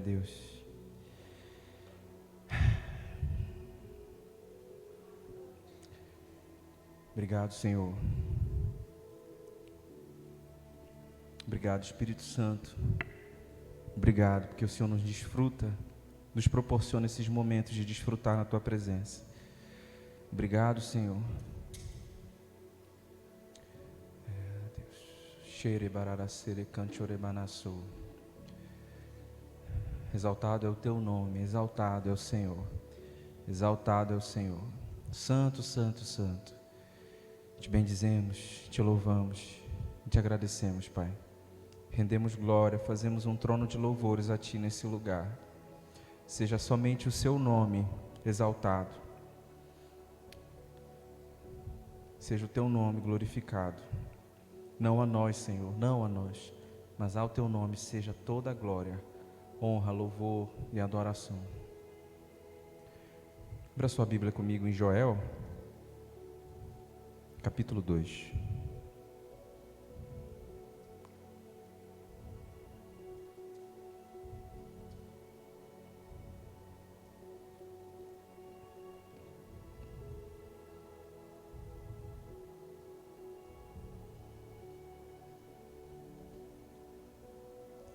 Deus. Obrigado, Senhor. Obrigado, Espírito Santo. Obrigado, porque o Senhor nos desfruta, nos proporciona esses momentos de desfrutar na Tua presença. Obrigado, Senhor. Exaltado é o Teu nome, exaltado é o Senhor, exaltado é o Senhor. Santo, santo, santo. Te bendizemos, te louvamos, te agradecemos, Pai. Rendemos glória, fazemos um trono de louvores a Ti nesse lugar. Seja somente o Seu nome exaltado. Seja o Teu nome glorificado. Não a nós, Senhor, não a nós, mas ao Teu nome seja toda a glória, honra, louvor e adoração. Abra sua Bíblia comigo em Joel, capítulo 2.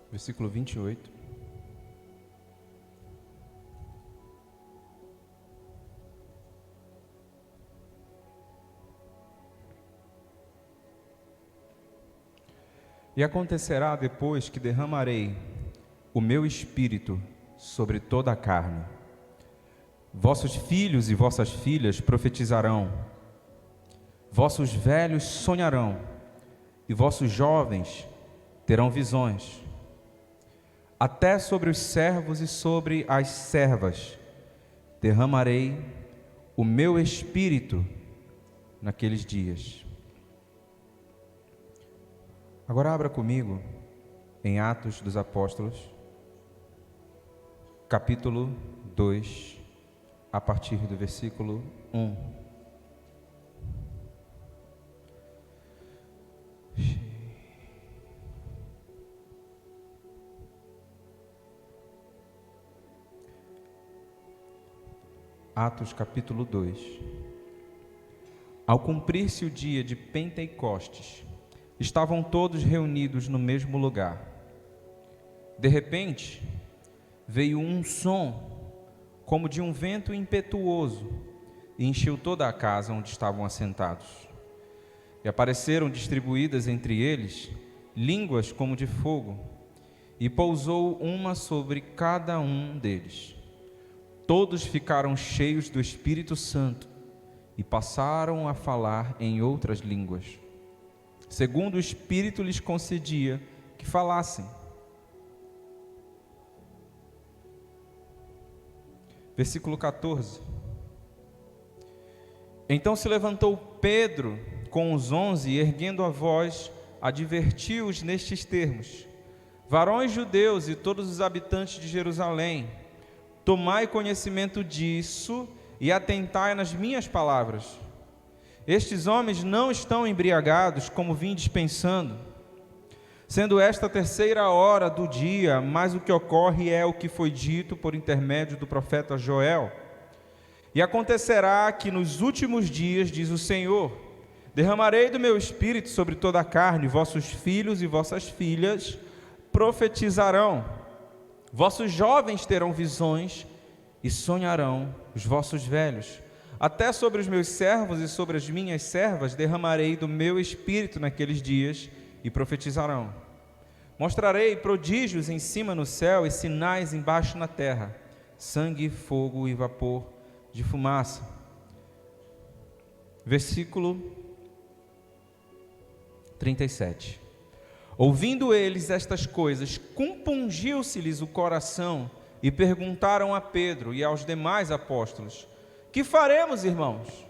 Versículo 28. E acontecerá depois que derramarei o meu espírito sobre toda a carne. Vossos filhos e vossas filhas profetizarão, vossos velhos sonharão, e vossos jovens terão visões. Até sobre os servos e sobre as servas derramarei o meu espírito naqueles dias. Agora abra comigo em Atos dos Apóstolos, capítulo 2, a partir do versículo 1. Atos capítulo 2. Ao cumprir-se o dia de Pentecostes, estavam todos reunidos no mesmo lugar. De repente, veio um som, como de um vento impetuoso, e encheu toda a casa onde estavam assentados. E apareceram distribuídas entre eles línguas como de fogo, e pousou uma sobre cada um deles. Todos ficaram cheios do Espírito Santo e passaram a falar em outras línguas, segundo o Espírito lhes concedia que falassem. Versículo 14. Então se levantou Pedro com os 11 e, erguendo a voz, advertiu-os nestes termos: varões judeus e todos os habitantes de Jerusalém, tomai conhecimento disso e atentai nas minhas palavras. Estes homens não estão embriagados, como vindes pensando, sendo esta a terceira hora do dia, mas o que ocorre é o que foi dito por intermédio do profeta Joel. E acontecerá que nos últimos dias, diz o Senhor, derramarei do meu espírito sobre toda a carne, vossos filhos e vossas filhas profetizarão, vossos jovens terão visões e sonharão os vossos velhos. Até sobre os meus servos e sobre as minhas servas derramarei do meu espírito naqueles dias e profetizarão. Mostrarei prodígios em cima no céu e sinais embaixo na terra, sangue, fogo e vapor de fumaça. Versículo 37. Ouvindo eles estas coisas, compungiu-se-lhes o coração e perguntaram a Pedro e aos demais apóstolos: que faremos, irmãos?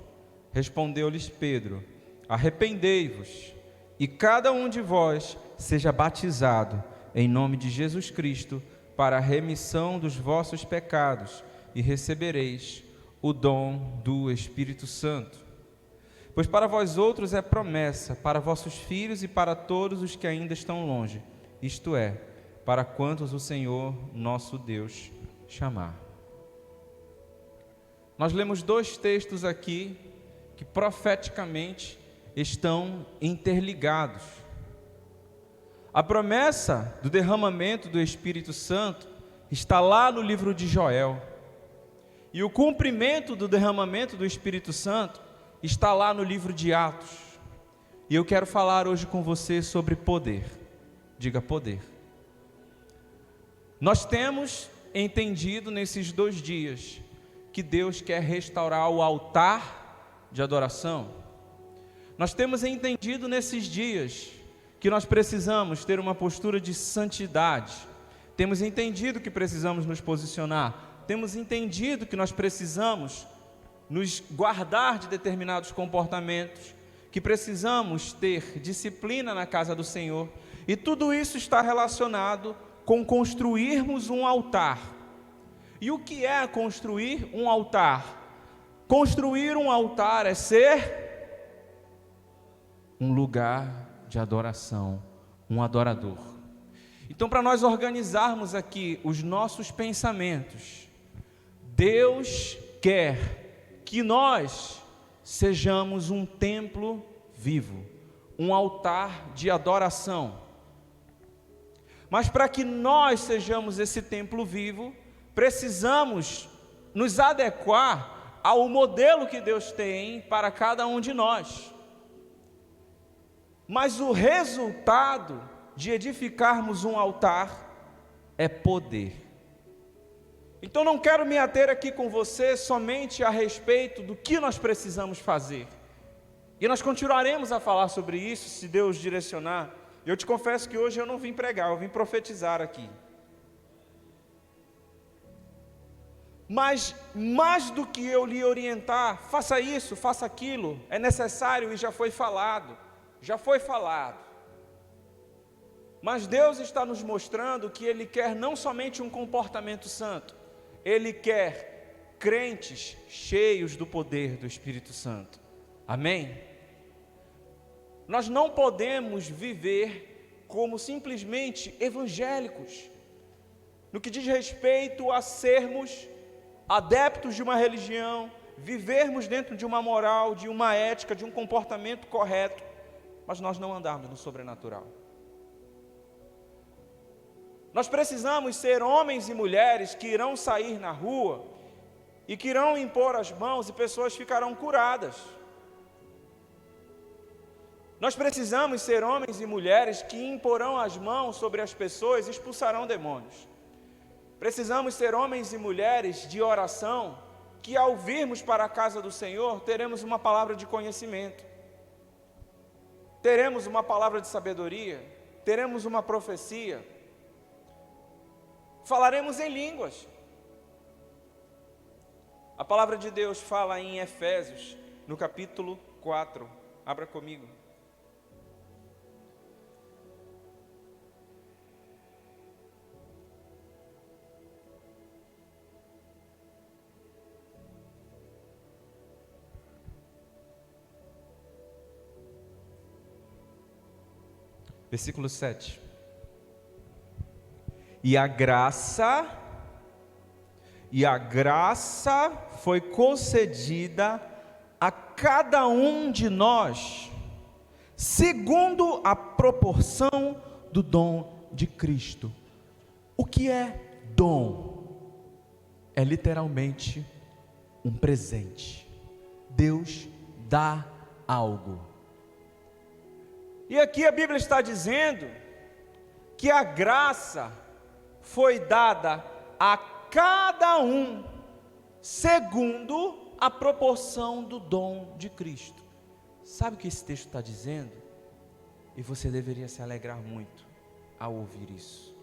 Respondeu-lhes Pedro: arrependei-vos e cada um de vós seja batizado em nome de Jesus Cristo para a remissão dos vossos pecados e recebereis o dom do Espírito Santo. Pois para vós outros é promessa, para vossos filhos e para todos os que ainda estão longe, isto é, para quantos o Senhor nosso Deus chamar. Nós lemos dois textos aqui que profeticamente estão interligados. A promessa do derramamento do Espírito Santo está lá no livro de Joel. E o cumprimento do derramamento do Espírito Santo está lá no livro de Atos. E eu quero falar hoje com você sobre poder. Diga poder. Nós temos entendido nesses 2 dias que Deus quer restaurar o altar de adoração. Nós temos entendido nesses dias que nós precisamos ter uma postura de santidade. Temos entendido que precisamos nos posicionar. Temos entendido que nós precisamos nos guardar de determinados comportamentos, que precisamos ter disciplina na casa do Senhor. E tudo isso está relacionado com construirmos um altar. E o que é construir um altar? Construir um altar é ser um lugar de adoração, um adorador. Então, para nós organizarmos aqui os nossos pensamentos, Deus quer que nós sejamos um templo vivo, um altar de adoração. Mas para que nós sejamos esse templo vivo, precisamos nos adequar ao modelo que Deus tem para cada um de nós. Mas o resultado de edificarmos um altar é poder. Então não quero me ater aqui com você somente a respeito do que nós precisamos fazer. E nós continuaremos a falar sobre isso, se Deus direcionar. Eu te confesso que hoje eu não vim pregar, eu vim profetizar aqui. Mas mais do que eu lhe orientar, faça isso, faça aquilo, é necessário e já foi falado. Mas Deus está nos mostrando que Ele quer não somente um comportamento santo, Ele quer crentes cheios do poder do Espírito Santo. Amém? Nós não podemos viver como simplesmente evangélicos, no que diz respeito a sermos adeptos de uma religião, vivermos dentro de uma moral, de uma ética, de um comportamento correto, mas nós não andarmos no sobrenatural. Nós precisamos ser homens e mulheres que irão sair na rua e que irão impor as mãos e pessoas ficarão curadas. Nós precisamos ser homens e mulheres que imporão as mãos sobre as pessoas e expulsarão demônios. Precisamos ser homens e mulheres de oração, que ao virmos para a casa do Senhor, teremos uma palavra de conhecimento, teremos uma palavra de sabedoria, teremos uma profecia, falaremos em línguas. A palavra de Deus fala em Efésios, no capítulo 4, abra comigo. Versículo 7. E a graça foi concedida a cada um de nós, segundo a proporção do dom de Cristo. O que é dom? É literalmente um presente. Deus dá algo. E aqui a Bíblia está dizendo que a graça foi dada a cada um, segundo a proporção do dom de Cristo. Sabe o que esse texto está dizendo? E você deveria se alegrar muito ao ouvir isso.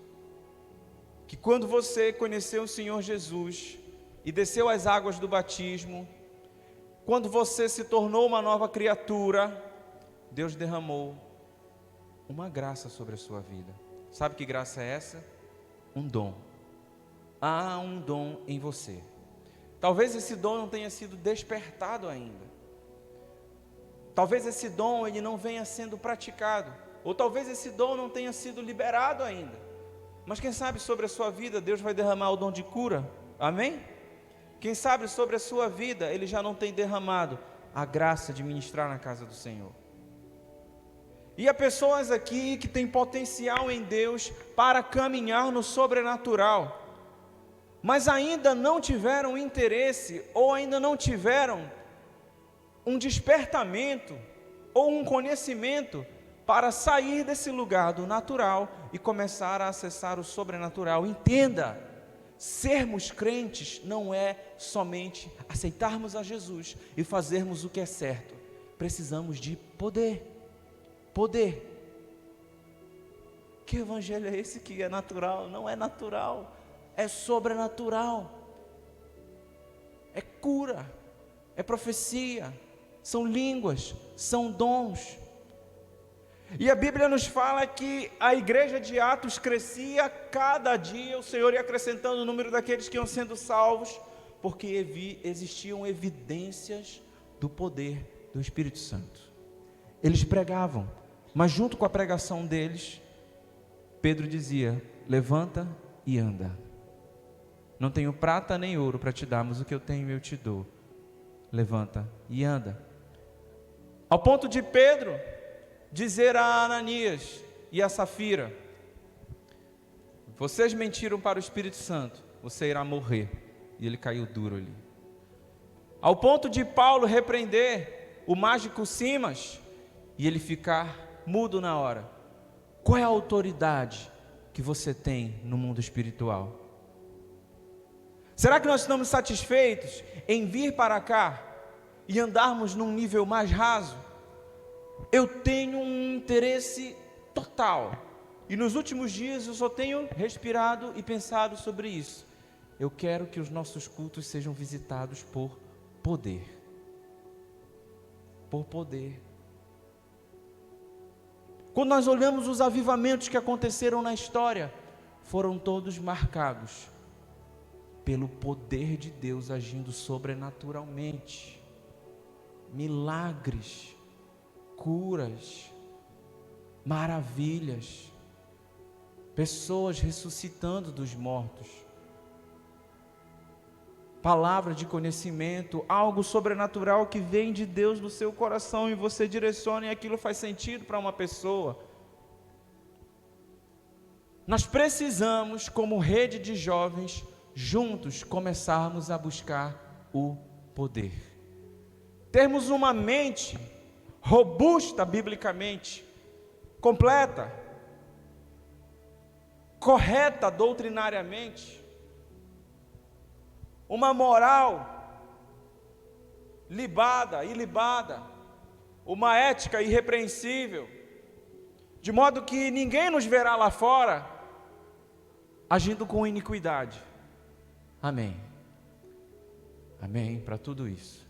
Que quando você conheceu o Senhor Jesus e desceu as águas do batismo, quando você se tornou uma nova criatura, Deus derramou uma graça sobre a sua vida. Sabe que graça é essa? Um dom. Há um dom em você. Talvez esse dom não tenha sido despertado ainda. Talvez esse dom ele não venha sendo praticado. Ou talvez esse dom não tenha sido liberado ainda. Mas quem sabe sobre a sua vida, Deus vai derramar o dom de cura, amém? Quem sabe sobre a sua vida, Ele já não tem derramado a graça de ministrar na casa do Senhor. E há pessoas aqui que têm potencial em Deus para caminhar no sobrenatural, mas ainda não tiveram interesse, ou ainda não tiveram um despertamento, ou um conhecimento, para sair desse lugar do natural e começar a acessar o sobrenatural. Entenda, sermos crentes não é somente aceitarmos a Jesus e fazermos o que é certo. Precisamos de poder. Poder. Que evangelho é esse que é natural? Não é natural, é sobrenatural. É cura, é profecia, são línguas, são dons. E a Bíblia nos fala que a igreja de Atos crescia cada dia, o Senhor ia acrescentando o número daqueles que iam sendo salvos, porque existiam evidências do poder do Espírito Santo. Eles pregavam, mas junto com a pregação deles, Pedro dizia: levanta e anda. Não tenho prata nem ouro para te dar, mas o que eu tenho eu te dou. Levanta e anda. Ao ponto de Pedro dizer a Ananias e a Safira: vocês mentiram para o Espírito Santo, você irá morrer. E ele caiu duro ali. Ao ponto de Paulo repreender o mágico Simas e ele ficar mudo na hora. Qual é a autoridade que você tem no mundo espiritual? Será que nós estamos satisfeitos em vir para cá e andarmos num nível mais raso? Eu tenho um interesse total, e nos últimos dias eu só tenho respirado e pensado sobre isso. Eu quero que os nossos cultos sejam visitados por poder. Por poder. Quando nós olhamos os avivamentos que aconteceram na história, foram todos marcados pelo poder de Deus agindo sobrenaturalmente. Milagres, curas, maravilhas, pessoas ressuscitando dos mortos, palavra de conhecimento, algo sobrenatural que vem de Deus no seu coração e você direciona e aquilo faz sentido para uma pessoa. Nós precisamos, como rede de jovens, juntos começarmos a buscar o poder. Termos uma mente robusta biblicamente, completa, correta doutrinariamente, uma moral ilibada, uma ética irrepreensível, de modo que ninguém nos verá lá fora agindo com iniquidade. Amém. Amém para tudo isso.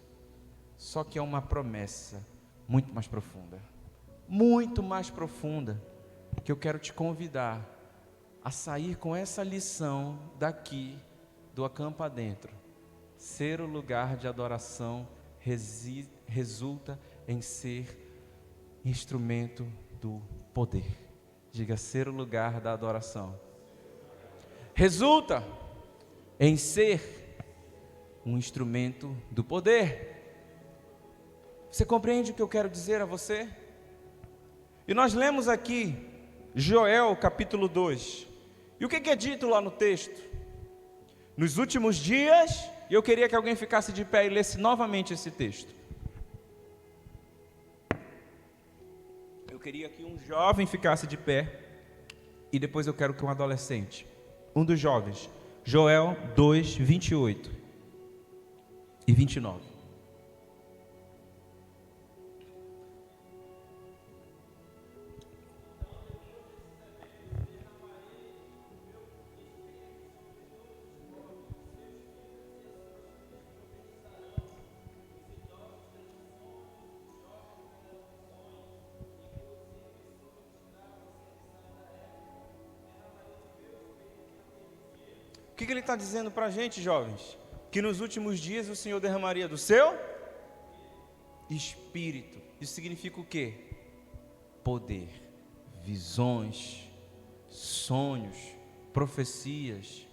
Só que é uma promessa muito mais profunda, que eu quero te convidar a sair com essa lição daqui do Acampa Dentro. Ser o lugar de adoração resulta em ser instrumento do poder. Diga: ser o lugar da adoração resulta em ser um instrumento do poder. Você compreende o que eu quero dizer a você? E nós lemos aqui Joel capítulo 2. E o que é dito lá no texto? Nos últimos dias, e eu queria que alguém ficasse de pé e lesse novamente esse texto. Eu queria que um jovem ficasse de pé, e depois eu quero que um adolescente, um dos jovens, Joel 2, 28 e 29. O que ele está dizendo para a gente, jovens? Que nos últimos dias o Senhor derramaria do seu Espírito. Isso significa o quê? Poder, visões, sonhos, profecias.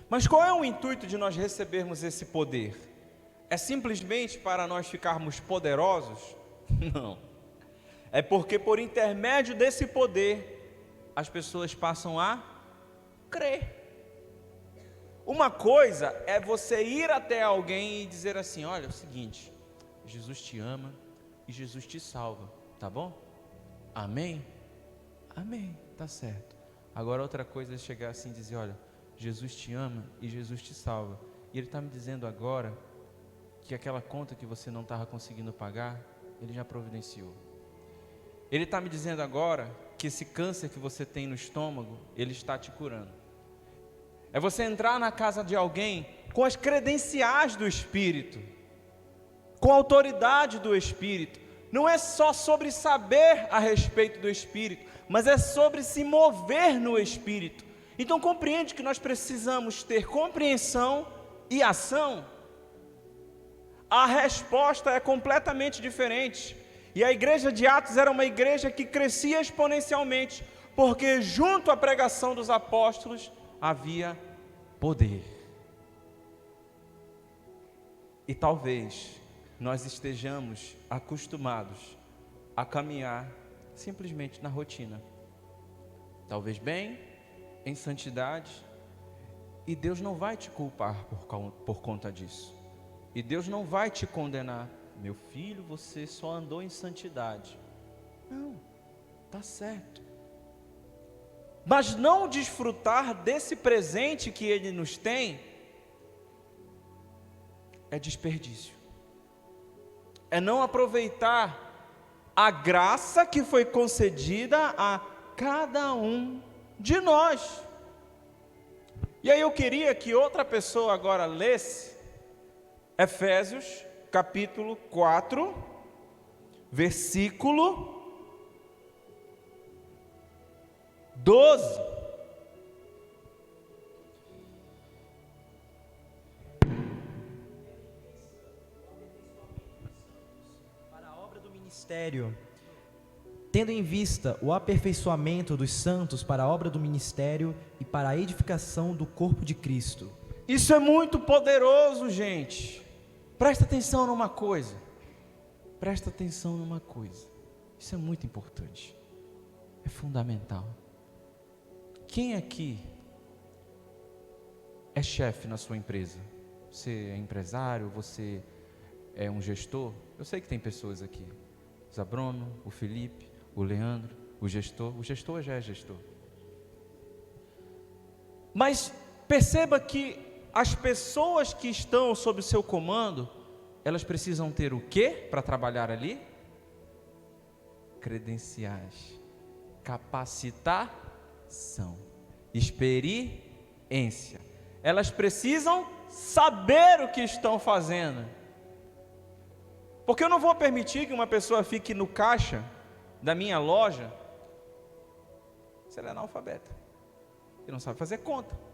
Mas qual é o intuito de nós recebermos esse poder? É simplesmente para nós ficarmos poderosos? Não. É porque por intermédio desse poder, as pessoas passam a crer. Uma coisa é você ir até alguém e dizer assim: olha, é o seguinte, Jesus te ama e Jesus te salva, tá bom? Amém? Amém, tá certo. Agora outra coisa é chegar assim e dizer: olha, Jesus te ama e Jesus te salva, e Ele está me dizendo agora que aquela conta que você não estava conseguindo pagar, Ele já providenciou. Ele está me dizendo agora que esse câncer que você tem no estômago, Ele está te curando. É você entrar na casa de alguém com as credenciais do Espírito, com a autoridade do Espírito. Não é só sobre saber a respeito do Espírito, mas é sobre se mover no Espírito. Então compreende que nós precisamos ter compreensão e ação. A resposta é completamente diferente. E a igreja de Atos era uma igreja que crescia exponencialmente, porque junto à pregação dos apóstolos havia poder. E talvez nós estejamos acostumados a caminhar simplesmente na rotina, talvez bem, em santidade, e Deus não vai te culpar por conta disso, e Deus não vai te condenar: meu filho, você só andou em santidade. Não, está certo. Mas não desfrutar desse presente que Ele nos tem é desperdício. É não aproveitar a graça que foi concedida a cada um de nós. E aí eu queria que outra pessoa agora lesse Efésios capítulo 4, versículo 12. Para a obra do ministério, tendo em vista o aperfeiçoamento dos santos para a obra do ministério e para a edificação do corpo de Cristo. Isso é muito poderoso, gente. Presta atenção numa coisa. Presta atenção numa coisa. Isso é muito importante. É fundamental. Quem aqui é chefe na sua empresa? Você é empresário? Você é um gestor? Eu sei que tem pessoas aqui. O Zabrono, o Felipe, o Leandro, o gestor. O gestor já é gestor. Mas perceba que as pessoas que estão sob o seu comando, elas precisam ter o quê para trabalhar ali? Credenciais, capacitação, experiência. Elas precisam saber o que estão fazendo. Porque eu não vou permitir que uma pessoa fique no caixa da minha loja se ela é analfabeta e não sabe fazer conta.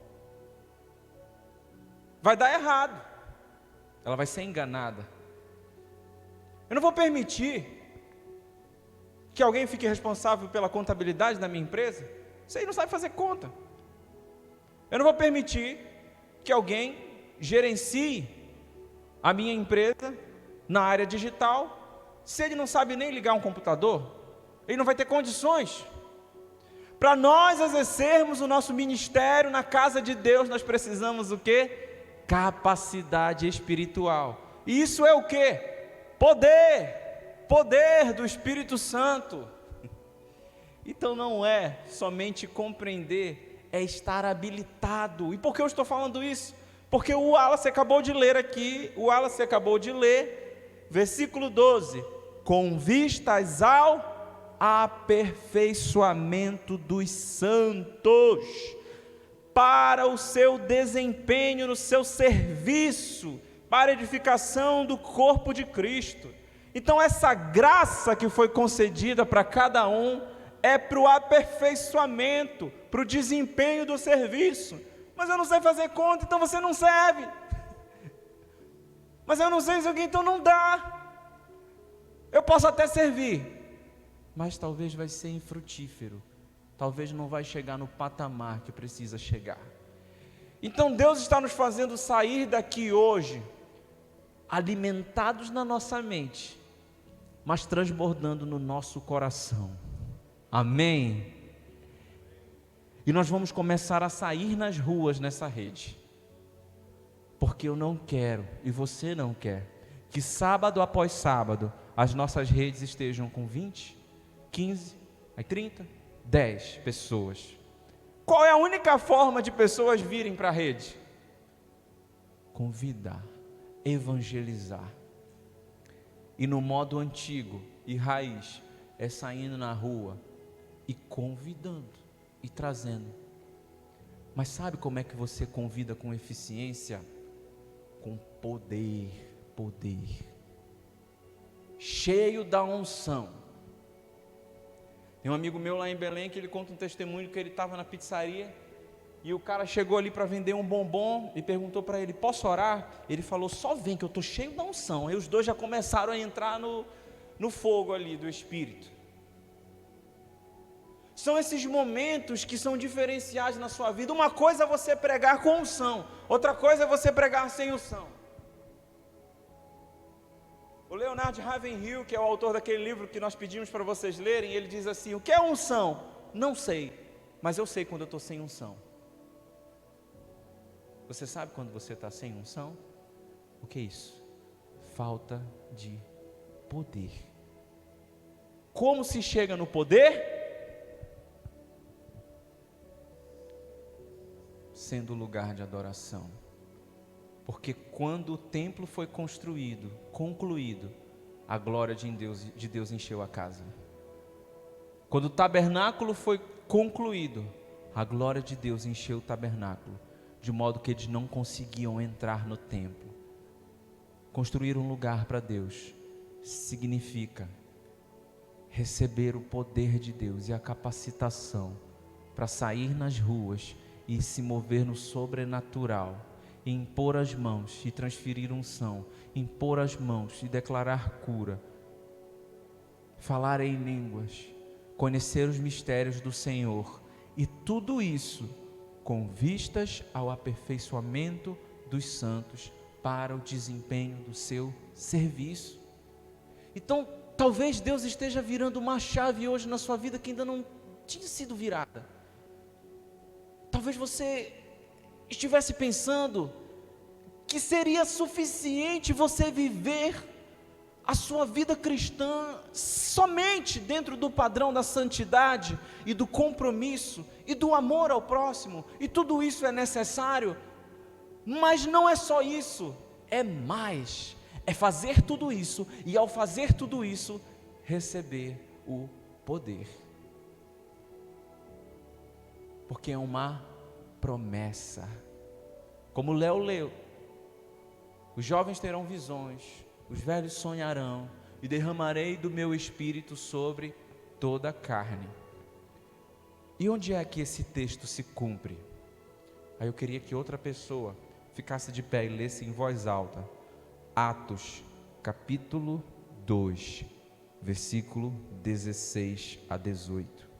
Vai dar errado, ela vai ser enganada. Eu não vou permitir que alguém fique responsável pela contabilidade da minha empresa se ele não sabe fazer conta. Eu não vou permitir que alguém gerencie a minha empresa na área digital se ele não sabe nem ligar um computador. Ele não vai ter condições. Para nós exercermos o nosso ministério na casa de Deus, nós precisamos o quê? Capacidade espiritual. E isso é o quê? Poder do Espírito Santo. Então não é somente compreender, é estar habilitado. E por que eu estou falando isso? Porque o Wallace acabou de ler aqui, versículo 12: com vistas ao aperfeiçoamento dos santos, para o seu desempenho no seu serviço, para a edificação do corpo de Cristo. Então essa graça que foi concedida para cada um é para o aperfeiçoamento, para o desempenho do serviço. Mas eu não sei fazer conta, então você não serve. Mas eu não sei isso aqui, então não dá. Eu posso até servir, mas talvez vai ser infrutífero. talvez não vai chegar no patamar que precisa chegar. Então Deus está nos fazendo sair daqui hoje, alimentados na nossa mente, mas transbordando no nosso coração. Amém? E nós vamos começar a sair nas ruas nessa rede, porque eu não quero, e você não quer, que sábado após sábado, as nossas redes estejam com 20, 15, 30, 10 pessoas. Qual é a única forma de pessoas virem para a rede? Convidar, evangelizar. E no modo antigo e raiz, é saindo na rua e convidando e trazendo. Mas sabe como é que você convida com eficiência? Com poder, cheio da unção. Tem um amigo meu lá em Belém que ele conta um testemunho que ele estava na pizzaria e o cara chegou ali para vender um bombom e perguntou para ele: posso orar? Ele falou: só vem que eu estou cheio da unção. Aí os dois já começaram a entrar no fogo ali do Espírito. São esses momentos que são diferenciais na sua vida. Uma coisa é você pregar com unção, outra coisa é você pregar sem unção. O Leonard Ravenhill, que é o autor daquele livro que nós pedimos para vocês lerem, ele diz assim: o que é unção? Não sei, mas eu sei quando eu estou sem unção. Você sabe quando você está sem unção? O que é isso? Falta de poder. Como se chega no poder? Sendo lugar de adoração. Porque quando o templo foi concluído, a glória de Deus encheu a casa. Quando o tabernáculo foi concluído, a glória de Deus encheu o tabernáculo, de modo que eles não conseguiam entrar no templo. Construir um lugar para Deus significa receber o poder de Deus e a capacitação para sair nas ruas e se mover no sobrenatural, e impor as mãos e transferir unção, impor as mãos e declarar cura, falar em línguas, conhecer os mistérios do Senhor, e tudo isso com vistas ao aperfeiçoamento dos santos para o desempenho do seu serviço. Então, talvez Deus esteja virando uma chave hoje na sua vida que ainda não tinha sido virada. Talvez você estivesse pensando que seria suficiente você viver a sua vida cristã somente dentro do padrão da santidade e do compromisso e do amor ao próximo, e tudo isso é necessário, mas não é só isso, é mais, é fazer tudo isso, e ao fazer tudo isso, receber o poder, porque é uma promessa. Como o Léo leu: os jovens terão visões, os velhos sonharão, e derramarei do meu espírito sobre toda a carne. E onde é que esse texto se cumpre? Aí eu queria que outra pessoa ficasse de pé e lesse em voz alta Atos capítulo 2, versículo 16 a 18.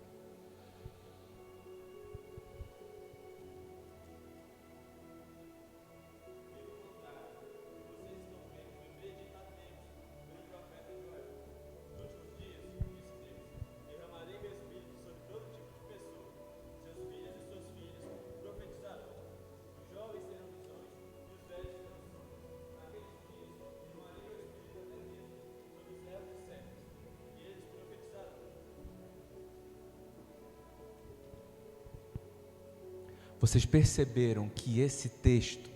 Vocês perceberam que esse texto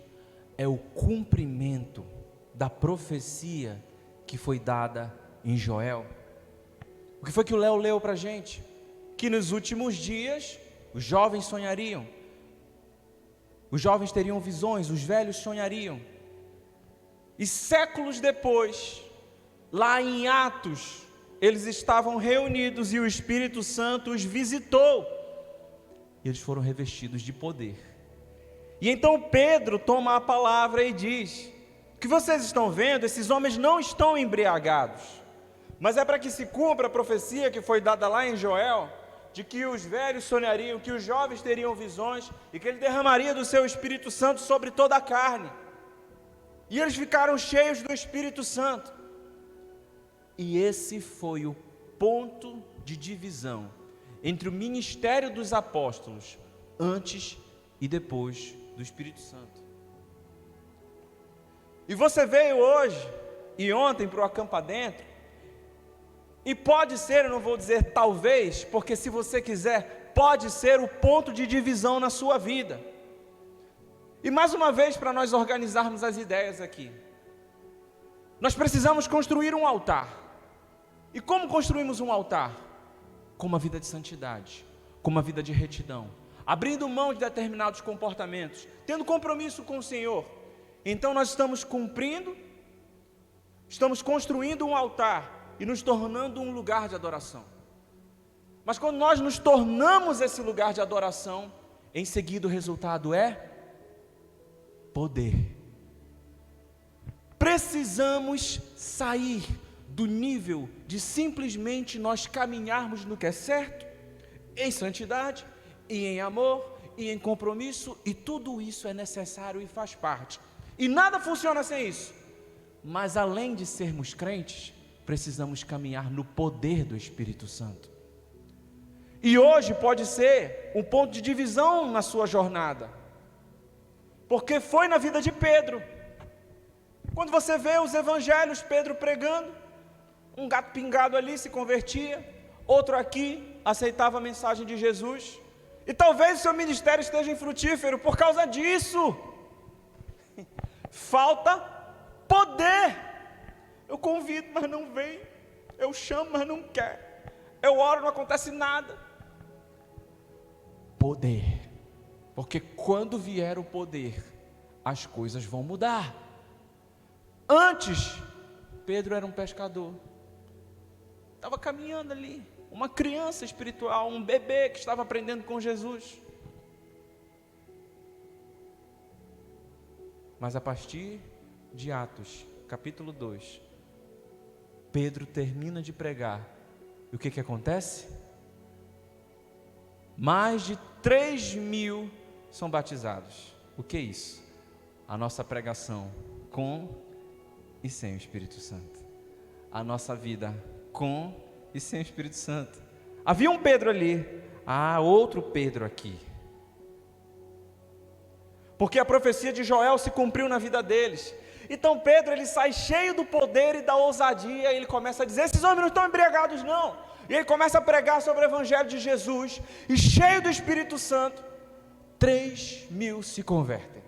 é o cumprimento da profecia que foi dada em Joel? O que foi que o Léo leu para a gente? Que nos últimos dias os jovens sonhariam, os jovens teriam visões, os velhos sonhariam. E séculos depois, lá em Atos, eles estavam reunidos e o Espírito Santo os visitou. E eles foram revestidos de poder. E então Pedro toma a palavra e diz: o que vocês estão vendo, esses homens não estão embriagados, mas é para que se cumpra a profecia que foi dada lá em Joel, de que os velhos sonhariam, que os jovens teriam visões e que ele derramaria do seu Espírito Santo sobre toda a carne. E eles ficaram cheios do Espírito Santo. E esse foi o ponto de divisão entre o ministério dos apóstolos antes e depois do Espírito Santo. E você veio hoje e ontem para o Acampa Dentro, e pode ser, eu não vou dizer talvez, porque se você quiser, pode ser o ponto de divisão na sua vida. E mais uma vez, para nós organizarmos as ideias aqui, nós precisamos construir um altar. E como construímos um altar? Com uma vida de santidade, com uma vida de retidão, abrindo mão de determinados comportamentos, tendo compromisso com o Senhor. Então nós estamos cumprindo, estamos construindo um altar e nos tornando um lugar de adoração. Mas quando nós nos tornamos esse lugar de adoração, em seguida o resultado é poder. Precisamos sair do nível de simplesmente nós caminharmos no que é certo, em santidade, e em amor, e em compromisso, e tudo isso é necessário e faz parte. E nada funciona sem isso. Mas além de sermos crentes, precisamos caminhar no poder do Espírito Santo. E hoje pode ser um ponto de divisão na sua jornada, porque foi na vida de Pedro. Quando você vê os evangelhos, Pedro pregando, um gato pingado ali se convertia, outro aqui aceitava a mensagem de Jesus, e talvez o seu ministério esteja infrutífero por causa disso. Falta poder. Eu convido, mas não vem. Eu chamo, mas não quer. Eu oro, não acontece nada. Poder. Porque quando vier o poder, as coisas vão mudar. Antes, Pedro era um pescador. Estava caminhando ali. Uma criança espiritual, um bebê que estava aprendendo com Jesus. Mas a partir de Atos, capítulo 2, Pedro termina de pregar. E o que acontece? Mais de 3.000 são batizados. O que é isso? A nossa pregação com e sem o Espírito Santo. A nossa vida com e sem o Espírito Santo. Havia um Pedro ali, outro Pedro aqui. Porque a profecia de Joel se cumpriu na vida deles. Então Pedro, ele sai cheio do poder e da ousadia, e ele começa a dizer: esses homens não estão embriagados não. E ele começa a pregar sobre o evangelho de Jesus, e cheio do Espírito Santo, 3.000 se convertem.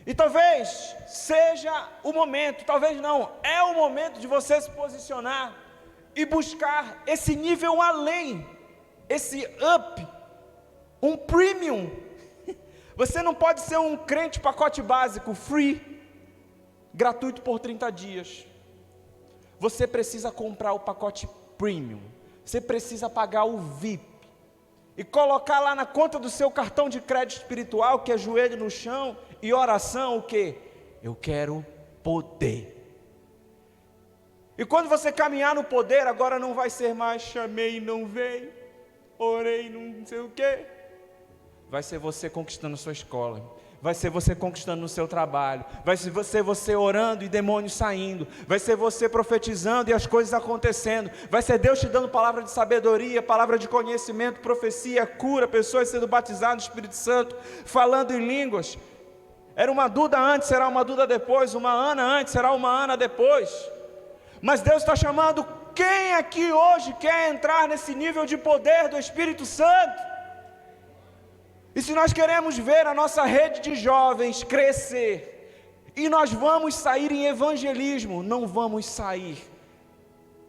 E talvez seja o momento, talvez não, é o momento de você se posicionar e buscar esse nível além, esse up, um premium. Você não pode ser um crente pacote básico, free, gratuito por 30 dias. Você precisa comprar o pacote premium. Você precisa pagar o VIP e colocar lá na conta do seu cartão de crédito espiritual, que é joelho no chão e oração, o que? Eu quero poder. E quando você caminhar no poder, agora não vai ser mais chamei e não veio, orei e não sei o que. Vai ser você conquistando a sua escola, vai ser você conquistando no seu trabalho, vai ser você orando e demônios saindo, vai ser você profetizando e as coisas acontecendo, vai ser Deus te dando palavra de sabedoria, palavra de conhecimento, profecia, cura, pessoas sendo batizadas no Espírito Santo, falando em línguas. Era uma Duda antes, será uma Duda depois, uma Ana antes, será uma Ana depois. Mas Deus está chamando quem aqui hoje quer entrar nesse nível de poder do Espírito Santo? E se nós queremos ver a nossa rede de jovens crescer, e nós vamos sair em evangelismo, não vamos sair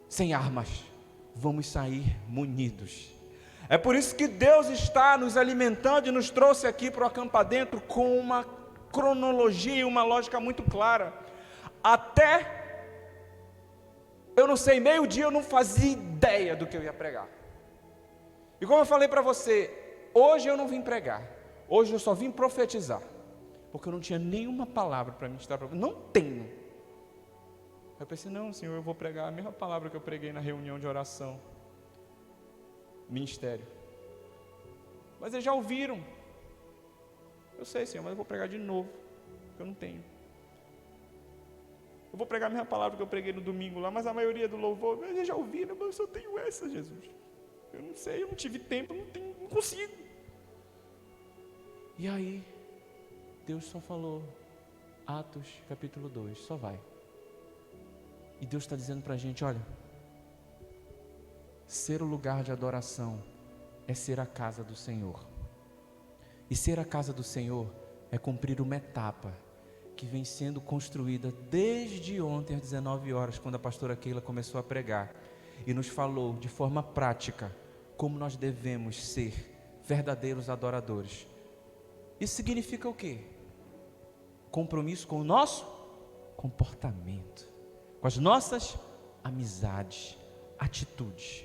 sem armas, vamos sair munidos. É por isso que Deus está nos alimentando e nos trouxe aqui para o Acampa Dentro com uma cronologia e uma lógica muito clara. Até, eu não sei, meio-dia eu não fazia ideia do que eu ia pregar. E como eu falei para você, hoje eu não vim pregar, hoje eu só vim profetizar, porque eu não tinha nenhuma palavra para ministrar para você, não tenho. Eu pensei, não Senhor, eu vou pregar a mesma palavra que eu preguei na reunião de oração. ministério. Mas eles já ouviram. Eu sei, Senhor, mas eu vou pregar de novo, porque eu não tenho. Eu vou pregar a mesma palavra que eu preguei no domingo lá, mas a maioria do louvor, eles já ouviram, mas eu só tenho essa, Jesus. Eu não sei, eu não tive tempo, não consigo. E aí, Deus só falou, Atos capítulo 2, só vai. E Deus está dizendo para a gente, olha, ser o lugar de adoração é ser a casa do Senhor. E ser a casa do Senhor é cumprir uma etapa que vem sendo construída desde ontem às 19 horas, quando a pastora Keila começou a pregar e nos falou de forma prática como nós devemos ser verdadeiros adoradores. Isso significa o quê? Compromisso com o nosso comportamento, com as nossas amizades, atitudes,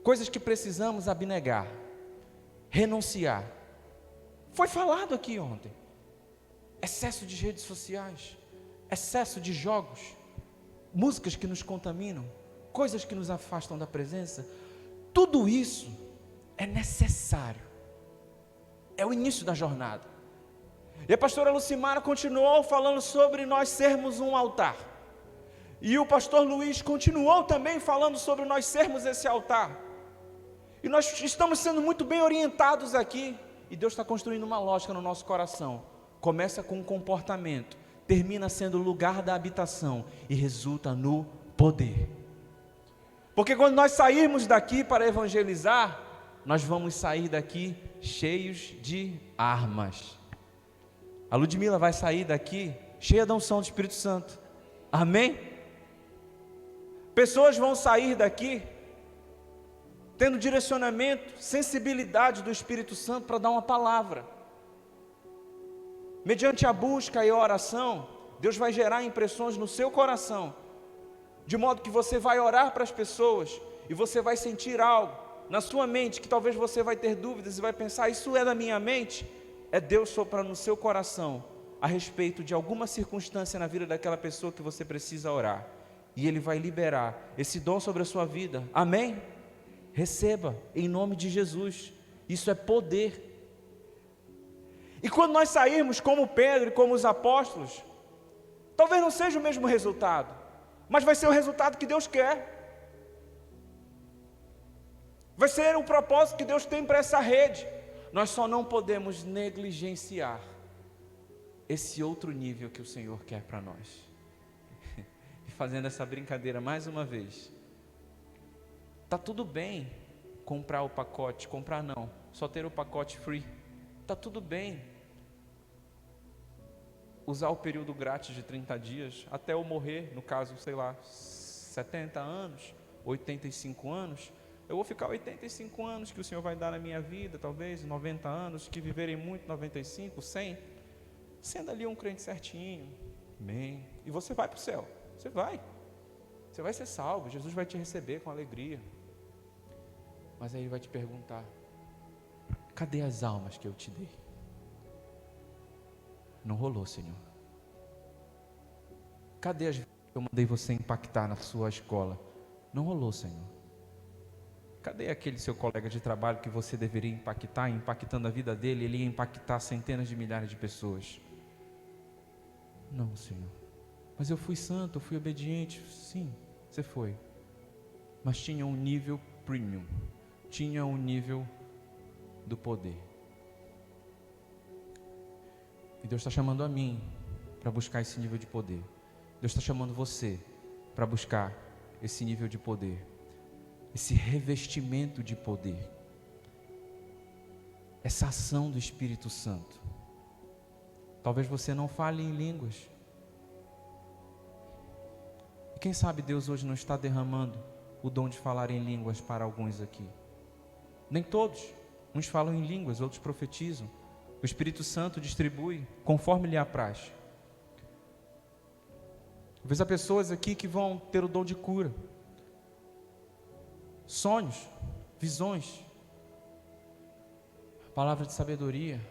coisas que precisamos abnegar, renunciar. Foi falado aqui ontem, excesso de redes sociais, excesso de jogos, músicas que nos contaminam, coisas que nos afastam da presença. Tudo isso é necessário, é o início da jornada. E a pastora Lucimara continuou falando sobre nós sermos um altar, e o pastor Luiz continuou também falando sobre nós sermos esse altar, e nós estamos sendo muito bem orientados aqui, e Deus está construindo uma lógica no nosso coração. Começa com um comportamento, termina sendo o lugar da habitação e resulta no poder. Porque quando nós sairmos daqui para evangelizar, nós vamos sair daqui cheios de armas. A Ludmila vai sair daqui cheia da unção do Espírito Santo. Amém? Pessoas vão sair daqui tendo direcionamento, sensibilidade do Espírito Santo para dar uma palavra. Mediante a busca e a oração, Deus vai gerar impressões no seu coração, de modo que você vai orar para as pessoas e você vai sentir algo na sua mente, que talvez você vai ter dúvidas e vai pensar, isso é da minha mente? É Deus soprando no seu coração a respeito de alguma circunstância na vida daquela pessoa que você precisa orar, e Ele vai liberar esse dom sobre a sua vida. Amém? Receba em nome de Jesus. Isso é poder. E quando nós sairmos como Pedro e como os apóstolos, talvez não seja o mesmo resultado, mas vai ser o resultado que Deus quer. Vai ser o propósito que Deus tem para essa rede. Nós só não podemos negligenciar esse outro nível que o Senhor quer para nós. E fazendo essa brincadeira mais uma vez, está tudo bem comprar o pacote, comprar não, só ter o pacote free, está tudo bem usar o período grátis de 30 dias, até eu morrer, no caso, sei lá, 70 anos, 85 anos, eu vou ficar 85 anos que o Senhor vai dar na minha vida, talvez 90 anos, que viverem muito, 95, 100, sendo ali um crente certinho, amém, e você vai para o céu, você vai ser salvo, Jesus vai te receber com alegria. Mas aí Ele vai te perguntar, cadê as almas que eu te dei? Não rolou, Senhor. Cadê as vidas que eu mandei você impactar na sua escola? Não rolou, Senhor. Cadê aquele seu colega de trabalho que você deveria impactar, impactando a vida dele, ele ia impactar centenas de milhares de pessoas? Não, Senhor. Mas eu fui santo, eu fui obediente. Sim, você foi. Mas tinha um nível premium, tinha um nível do poder. E Deus está chamando a mim para buscar esse nível de poder. Deus está chamando você para buscar esse nível de poder, esse revestimento de poder, essa ação do Espírito Santo. Talvez você não fale em línguas. E quem sabe Deus hoje não está derramando o dom de falar em línguas para alguns aqui. Nem todos. Uns falam em línguas, outros profetizam. O Espírito Santo distribui conforme lhe apraz. Talvez há pessoas aqui que vão ter o dom de cura, sonhos, visões, palavra de sabedoria.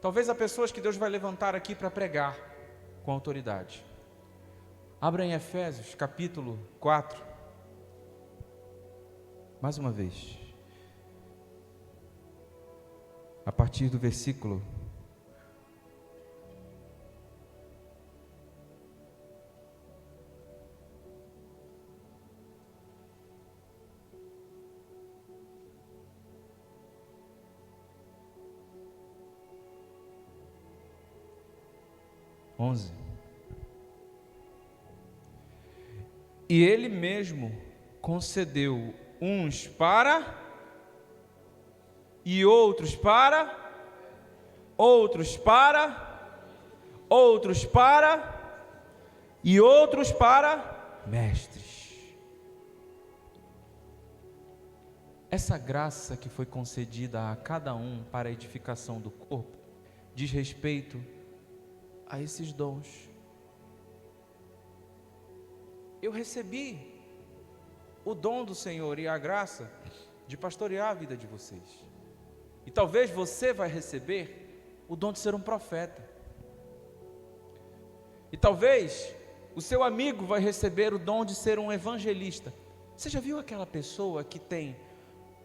Talvez há pessoas que Deus vai levantar aqui para pregar com autoridade. Abra em Efésios capítulo 4. Mais uma vez. A partir do versículo 11. E ele mesmo concedeu uns para, e outros para, outros para, outros para, e outros para mestres. Essa graça que foi concedida a cada um para a edificação do corpo diz respeito a esses dons. Eu recebi o dom do Senhor e a graça de pastorear a vida de vocês. E talvez você vai receber o dom de ser um profeta. E talvez o seu amigo vai receber o dom de ser um evangelista. Você já viu aquela pessoa que tem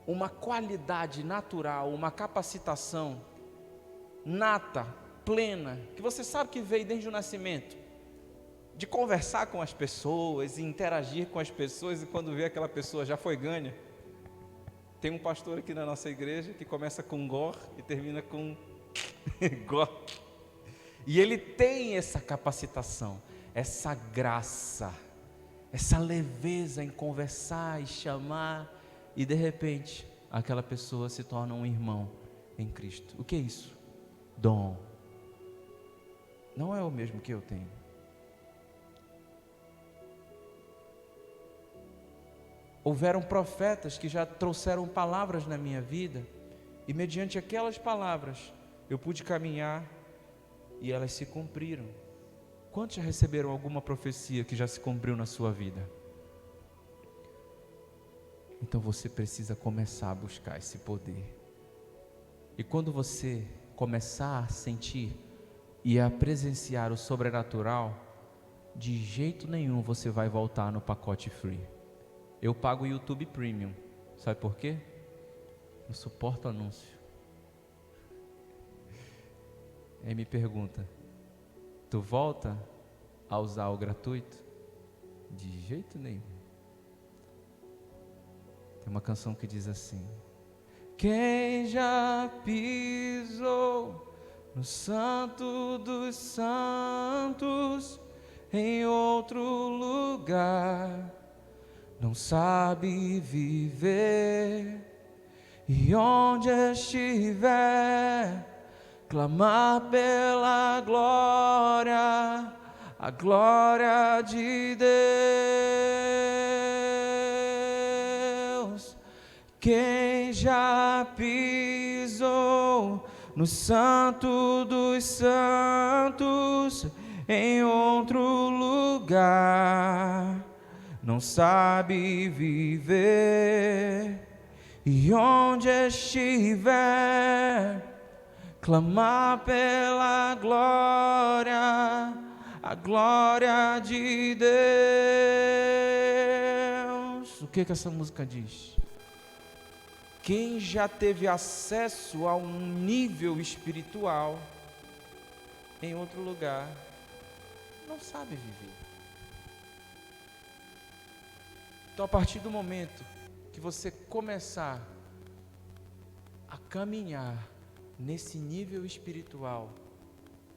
uma qualidade natural, uma capacitação nata, plena, que você sabe que veio desde o nascimento, de conversar com as pessoas e interagir com as pessoas, e quando vê aquela pessoa já foi ganha? Tem um pastor aqui na nossa igreja que começa com gor e termina com gor, e ele tem essa capacitação, essa graça, essa leveza em conversar e chamar, e de repente aquela pessoa se torna um irmão em Cristo. O que é isso? Dom. Não é o mesmo que eu tenho. Houveram profetas que já trouxeram palavras na minha vida, e mediante aquelas palavras eu pude caminhar e elas se cumpriram. Quantos já receberam alguma profecia que já se cumpriu na sua vida? Então você precisa começar a buscar esse poder. E quando você começar a sentir e a presenciar o sobrenatural, de jeito nenhum você vai voltar no pacote free. Eu pago o YouTube Premium. Sabe por quê? Eu suporto anúncio. Aí me pergunta: tu volta a usar o gratuito? De jeito nenhum. Tem uma canção que diz assim: quem já pisou no Santo dos Santos, em outro lugar, não sabe viver, e onde estiver, clamar pela glória, a glória de Deus. Quem já pisou no Santo dos Santos, em outro lugar, não sabe viver, e onde estiver, clamar pela glória, a glória de Deus. O que essa música diz? Quem já teve acesso a um nível espiritual em outro lugar, não sabe viver. Então, a partir do momento que você começar a caminhar nesse nível espiritual,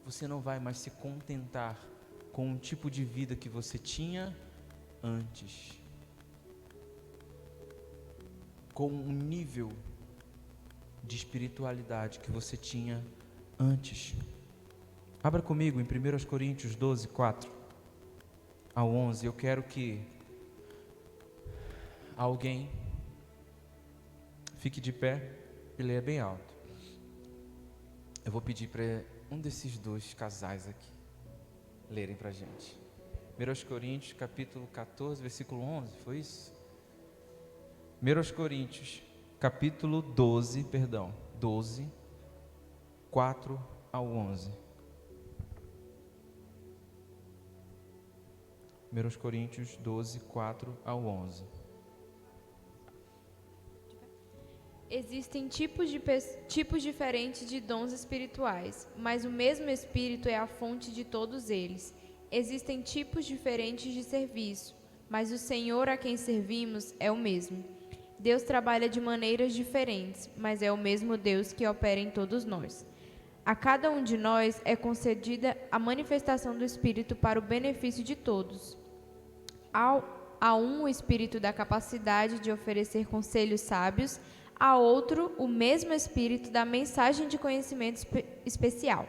você não vai mais se contentar com o tipo de vida que você tinha antes, com um nível de espiritualidade que você tinha antes. Abra comigo em 1 Coríntios 12, 4 ao 11. Eu quero que alguém fique de pé e leia bem alto. Eu vou pedir para um desses dois casais aqui lerem para a gente. 1 Coríntios capítulo 14, versículo 11, foi isso? 1 Coríntios capítulo 12, 4 ao 11. 1 Coríntios 12, 4 ao 11. Existem tipos diferentes de dons espirituais, mas o mesmo Espírito é a fonte de todos eles. Existem tipos diferentes de serviço, mas o Senhor a quem servimos é o mesmo. Deus trabalha de maneiras diferentes, mas é o mesmo Deus que opera em todos nós. A cada um de nós é concedida a manifestação do Espírito para o benefício de todos. A um o Espírito da capacidade de oferecer conselhos sábios, a outro o mesmo Espírito da mensagem de conhecimento especial.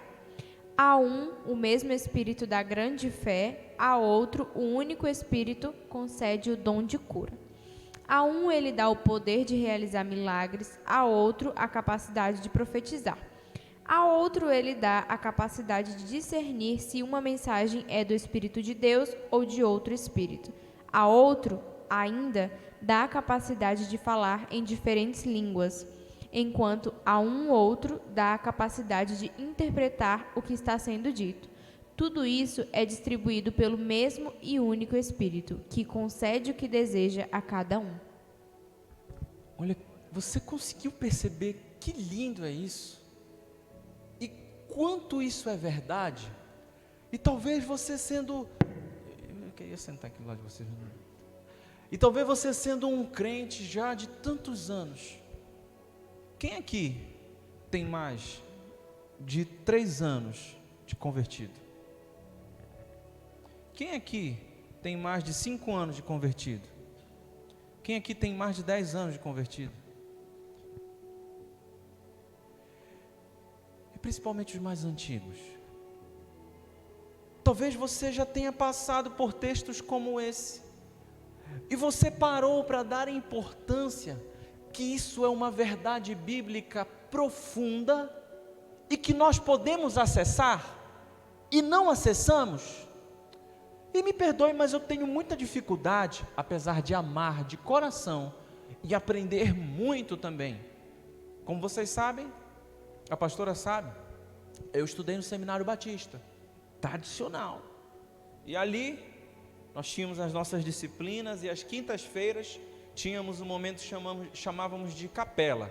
A um o mesmo Espírito da grande fé, a outro o único Espírito concede o dom de cura. A um ele dá o poder de realizar milagres, a outro a capacidade de profetizar. A outro ele dá a capacidade de discernir se uma mensagem é do Espírito de Deus ou de outro Espírito. A outro, ainda, dá a capacidade de falar em diferentes línguas, enquanto a um outro dá a capacidade de interpretar o que está sendo dito. Tudo isso é distribuído pelo mesmo e único Espírito, que concede o que deseja a cada um. Olha, você conseguiu perceber que lindo é isso? E quanto isso é verdade? E talvez você sendo... Eu queria sentar aqui do lado de vocês. E talvez você sendo um crente já de tantos anos. Quem aqui tem mais de 3 anos de convertido? Quem aqui tem mais de 5 anos de convertido? Quem aqui tem mais de 10 anos de convertido? E principalmente os mais antigos. Talvez você já tenha passado por textos como esse, e você parou para dar importância que isso é uma verdade bíblica profunda e que nós podemos acessar e não acessamos. E me perdoe, mas eu tenho muita dificuldade, apesar de amar de coração e aprender muito também. Como vocês sabem, a pastora sabe, eu estudei no Seminário Batista tradicional, e ali nós tínhamos as nossas disciplinas, e às quintas-feiras tínhamos um momento que chamávamos de capela,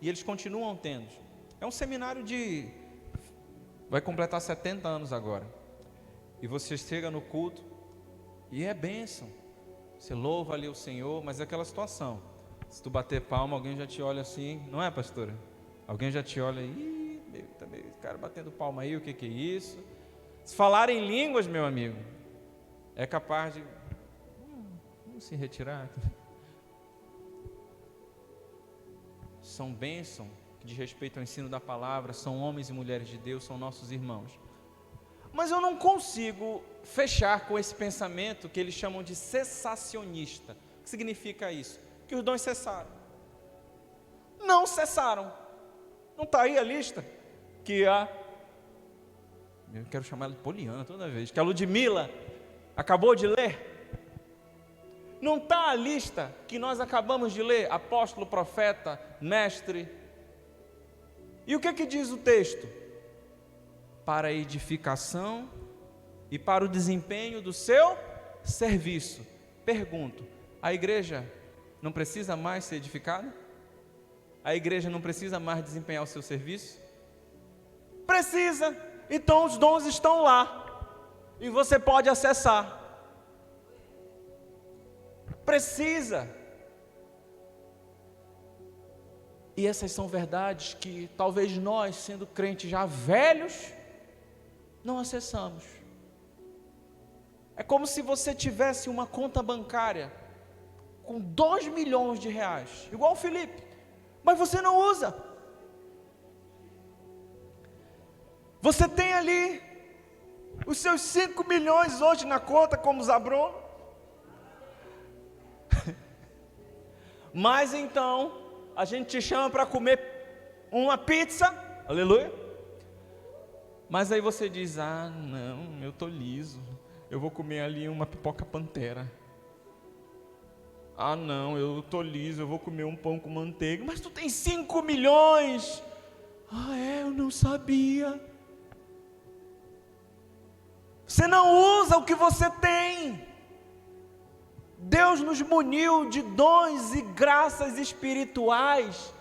e eles continuam tendo. É um seminário vai completar 70 anos agora, e você chega no culto, e é bênção, você louva ali o Senhor, mas é aquela situação, se tu bater palma, alguém já te olha assim, não é, pastora? Alguém já te olha, também, esse cara batendo palma aí, o que é isso? Se falar em línguas, meu amigo, é capaz de vamos se retirar. São bênçãos que diz respeito ao ensino da palavra, são homens e mulheres de Deus, são nossos irmãos. Mas eu não consigo fechar com esse pensamento que eles chamam de cessacionista. O que significa isso? Que os dons cessaram. Não cessaram. Não está aí a lista que eu quero chamar ela de Poliana toda vez, que a Ludmila acabou de ler. Não está a lista que nós acabamos de ler, apóstolo, profeta, mestre. E o que diz o texto? Para a edificação e para o desempenho do seu serviço. Pergunto, a igreja não precisa mais ser edificada? A igreja não precisa mais desempenhar o seu serviço? Precisa. Então os dons estão lá e você pode acessar. Precisa. E essas são verdades que talvez nós, sendo crentes já velhos, não acessamos. É como se você tivesse uma conta bancária com 2 milhões de reais, igual o Felipe, mas você não usa. Você tem ali os seus 5 milhões hoje na conta como Zabron. Mas então a gente te chama para comer uma pizza, aleluia. Mas aí você diz, não, eu estou liso, eu vou comer ali uma pipoca Pantera. Não, eu estou liso, eu vou comer um pão com manteiga. Mas tu tem 5 milhões. Eu não sabia. Você não usa o que você tem. Deus nos muniu de dons e graças espirituais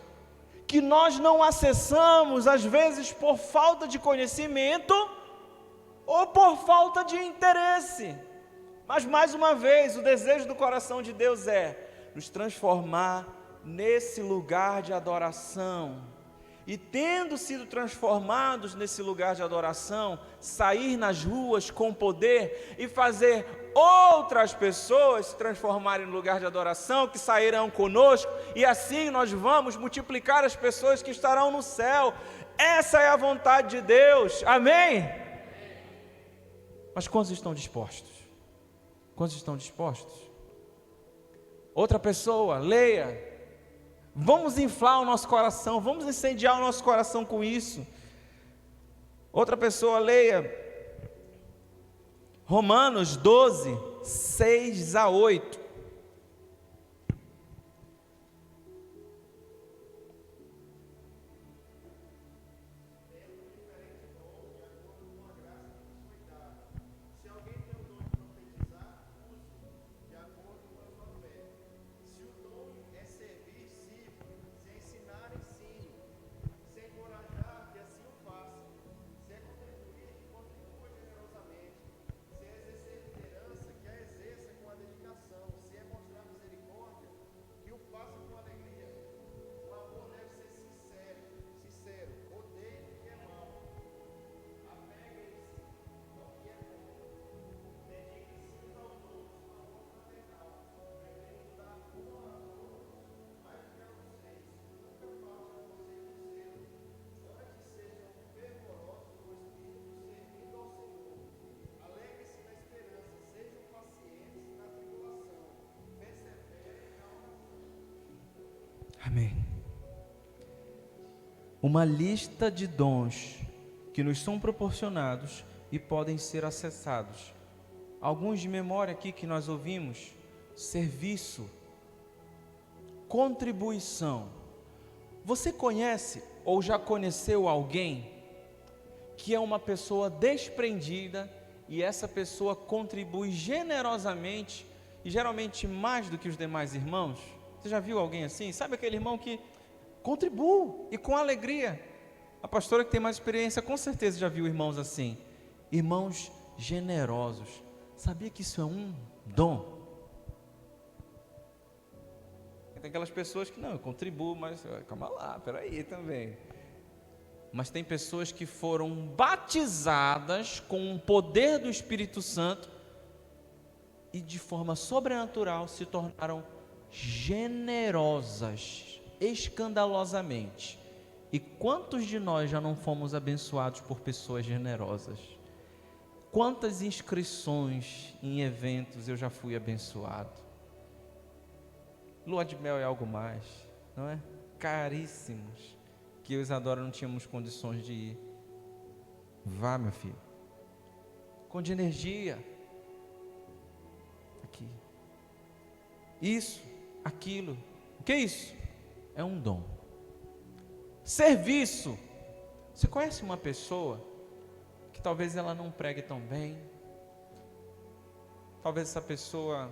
que nós não acessamos, às vezes por falta de conhecimento ou por falta de interesse. Mas mais uma vez, o desejo do coração de Deus é nos transformar nesse lugar de adoração. E tendo sido transformados nesse lugar de adoração, sair nas ruas com poder e fazer outras pessoas se transformarem no lugar de adoração, que sairão conosco, e assim nós vamos multiplicar as pessoas que estarão no céu. Essa é a vontade de Deus, amém? Mas quantos estão dispostos? Quantos estão dispostos? Outra pessoa, leia. Vamos inflar o nosso coração, vamos incendiar o nosso coração com isso. Outra pessoa, leia Romanos 12, 6 a 8. Amém. Uma lista de dons que nos são proporcionados e podem ser acessados. Alguns de memória aqui que nós ouvimos: serviço, contribuição. Você conhece ou já conheceu alguém que é uma pessoa desprendida e essa pessoa contribui generosamente e geralmente mais do que os demais irmãos? Você já viu alguém assim? Sabe aquele irmão que contribui e com alegria? A pastora que tem mais experiência com certeza já viu irmãos assim. Irmãos generosos. Sabia que isso é um dom? Tem aquelas pessoas que não, eu contribuo, mas calma lá, peraí também. Mas tem pessoas que foram batizadas com o poder do Espírito Santo e de forma sobrenatural se tornaram generosas, escandalosamente. E quantos de nós já não fomos abençoados por pessoas generosas? Quantas inscrições em eventos eu já fui abençoado? Lua de mel é algo mais, não é? Caríssimos, que eu e Isadora não tínhamos condições de ir. Vá, meu filho. Conte de energia. Aqui. Isso, aquilo. O que é isso? É um dom. Serviço. Você conhece uma pessoa que talvez ela não pregue tão bem? Talvez essa pessoa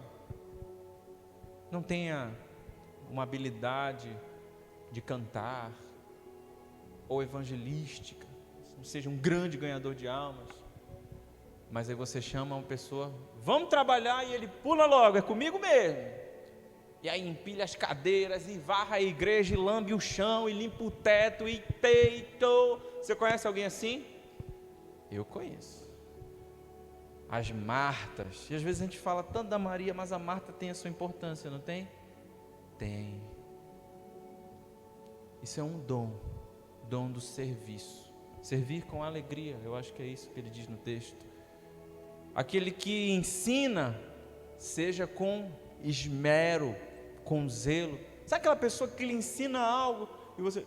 não tenha uma habilidade de cantar ou evangelística, não seja um grande ganhador de almas, mas aí você chama uma pessoa, vamos trabalhar, e ele pula logo, é comigo mesmo, e aí empilha as cadeiras, e varra a igreja, e lambe o chão, e limpa o teto, e peito. Você conhece alguém assim? Eu conheço. As Martas, e às vezes a gente fala tanto da Maria, mas a Marta tem a sua importância, não tem? Tem. Isso é um dom do serviço. Servir com alegria, eu acho que é isso que ele diz no texto. Aquele que ensina, seja com esmero, com zelo. Sabe aquela pessoa que lhe ensina algo e você,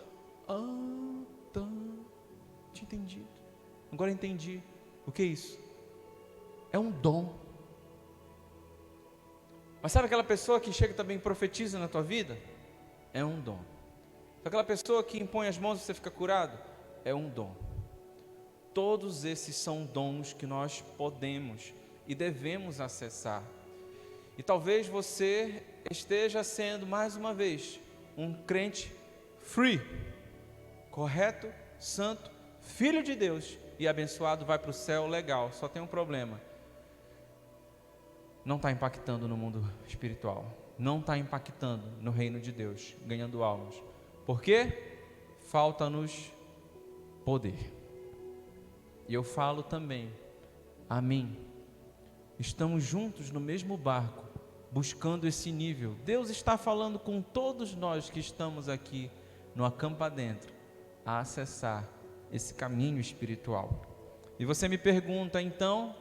tá, tinha entendido, agora entendi. O que é isso? É um dom. Mas sabe aquela pessoa que chega também e profetiza na tua vida? É um dom. Sabe aquela pessoa que impõe as mãos e você fica curado? É um dom. Todos esses são dons que nós podemos e devemos acessar. E talvez você esteja sendo, mais uma vez, um crente free, correto, santo, filho de Deus e abençoado, vai para o céu, legal. Só tem um problema: não está impactando no mundo espiritual, não está impactando no reino de Deus, ganhando almas. Por quê? Falta-nos poder. E eu falo também a mim, estamos juntos no mesmo barco, buscando esse nível. Deus está falando com todos nós que estamos aqui no Acampa Dentro, a acessar esse caminho espiritual. E você me pergunta então,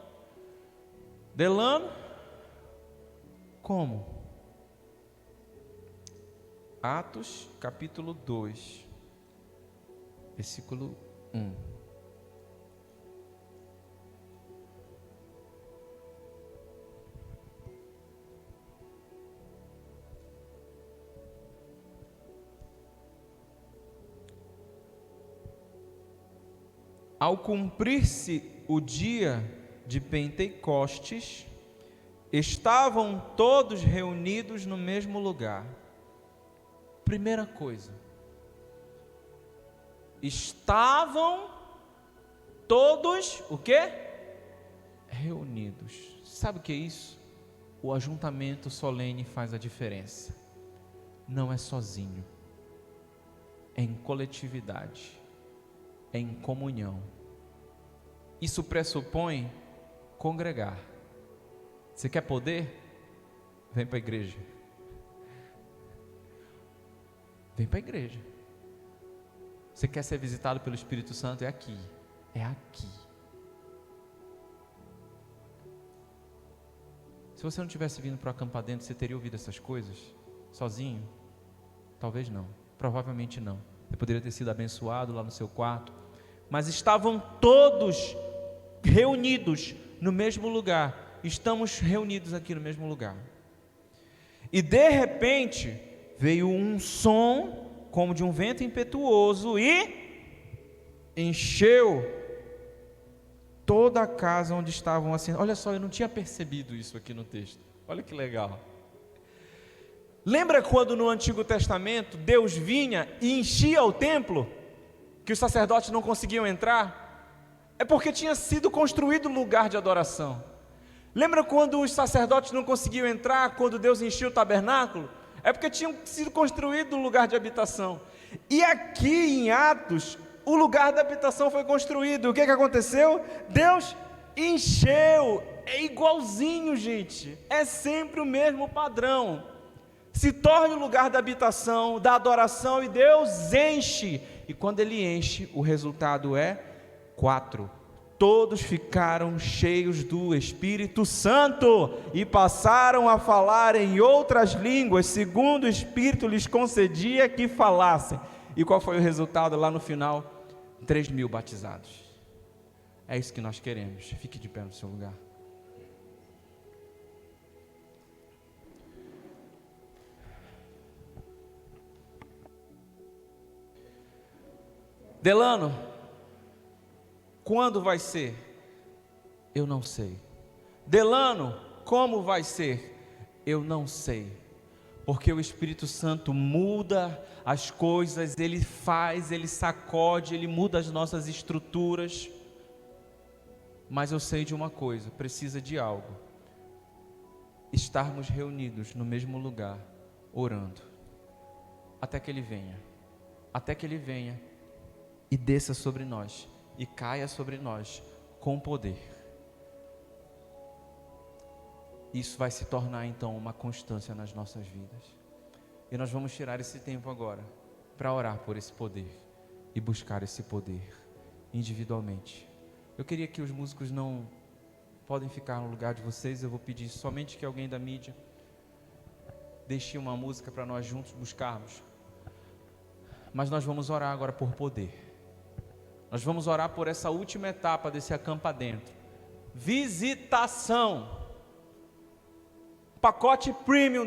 Delano, como? Atos capítulo 2, versículo 1. Ao cumprir-se o dia de Pentecostes, estavam todos reunidos no mesmo lugar. Primeira coisa, estavam todos, o quê? Reunidos. Sabe o que é isso? O ajuntamento solene faz a diferença. Não é sozinho, é em coletividade, é em comunhão. Isso pressupõe congregar. Você quer poder? Vem para a igreja. Vem para a igreja. Você quer ser visitado pelo Espírito Santo? É aqui. É aqui. Se você não tivesse vindo para o Acampa Dentro, você teria ouvido essas coisas sozinho? Talvez não. Provavelmente não. Você poderia ter sido abençoado lá no seu quarto. Mas estavam todos reunidos no mesmo lugar. Estamos reunidos aqui no mesmo lugar. E de repente veio um som como de um vento impetuoso e encheu toda a casa onde estavam assim. Olha só, eu não tinha percebido isso aqui no texto. Olha que legal. Lembra quando no Antigo Testamento Deus vinha e enchia o templo, que os sacerdotes não conseguiam entrar? É porque tinha sido construído um lugar de adoração. Lembra quando os sacerdotes não conseguiam entrar, quando Deus enchia o tabernáculo? É porque tinha sido construído um lugar de habitação. E aqui em Atos, o lugar da habitação foi construído. O que aconteceu? Deus encheu. É igualzinho, gente. É sempre o mesmo padrão. Se torna o lugar da habitação, da adoração, e Deus enche. E quando Ele enche, o resultado é 4. Todos ficaram cheios do Espírito Santo e passaram a falar em outras línguas, segundo o Espírito lhes concedia que falassem. E qual foi o resultado lá no final? 3.000 batizados. É isso que nós queremos. Fique de pé no seu lugar. Delano, quando vai ser? Eu não sei. Delano, como vai ser? Eu não sei. Porque o Espírito Santo muda as coisas, Ele faz, Ele sacode, Ele muda as nossas estruturas. Mas eu sei de uma coisa, precisa de algo. Estarmos reunidos no mesmo lugar, orando. Até que Ele venha. Até que Ele venha e desça sobre nós. E caia sobre nós com poder. Isso vai se tornar então uma constância nas nossas vidas. E nós vamos tirar esse tempo agora para orar por esse poder e buscar esse poder individualmente. Eu queria que os músicos não podem ficar no lugar de vocês. Eu vou pedir somente que alguém da mídia deixe uma música para nós juntos buscarmos. Mas nós vamos orar agora por poder. Nós vamos orar por essa última etapa desse Acampa Dentro. Visitação. Pacote premium